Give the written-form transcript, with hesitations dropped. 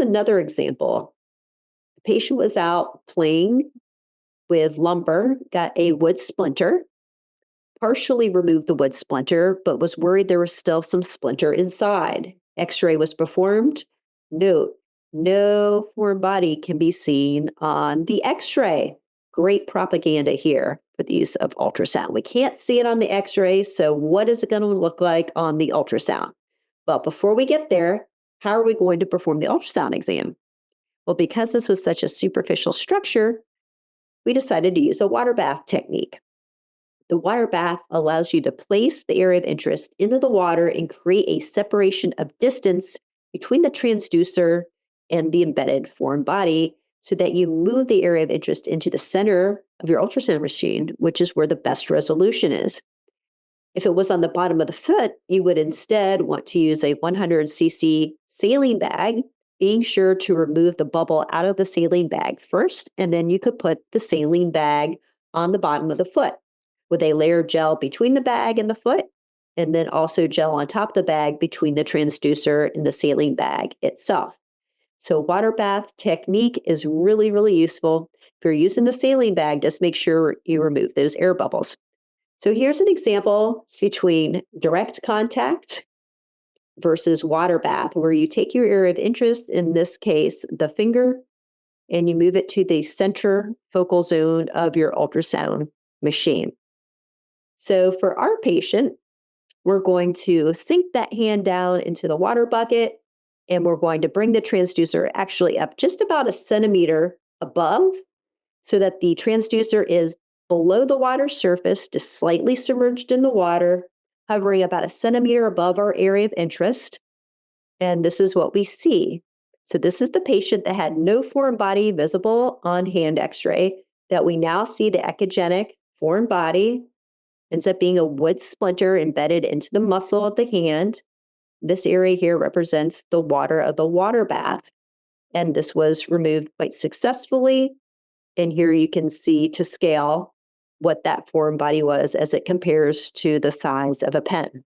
another example. The patient was out playing with lumber, got a wood splinter, partially removed the wood splinter, but was worried there was still some splinter inside. X-ray was performed. Note, no foreign body can be seen on the X-ray. Great propaganda here for the use of ultrasound. We can't see it on the X-ray, so what is it going to look like on the ultrasound? But before we get there, how are we going to perform the ultrasound exam? Well, because this was such a superficial structure, we decided to use a water bath technique. The water bath allows you to place the area of interest into the water and create a separation of distance between the transducer and the embedded foreign body so that you move the area of interest into the center of your ultrasound machine, which is where the best resolution is. If it was on the bottom of the foot, you would instead want to use a 100 cc saline bag, being sure to remove the bubble out of the saline bag first, and then you could put the saline bag on the bottom of the foot with a layer of gel between the bag and the foot, and then also gel on top of the bag between the transducer and the saline bag itself. So water bath technique is really, really useful. If you're using the saline bag, just make sure you remove those air bubbles. So here's an example between direct contact versus water bath, where you take your area of interest, in this case, the finger, and you move it to the center focal zone of your ultrasound machine. So for our patient, we're going to sink that hand down into the water bucket, and we're going to bring the transducer actually up just about a centimeter above so that the transducer is below the water surface, just slightly submerged in the water, hovering about a centimeter above our area of interest. And this is what we see. So this is the patient that had no foreign body visible on hand X-ray, that we now see the echogenic foreign body ends up being a wood splinter embedded into the muscle of the hand. This area here represents the water of the water bath. And this was removed quite successfully. And here you can see to scale what that foreign body was as it compares to the size of a pen.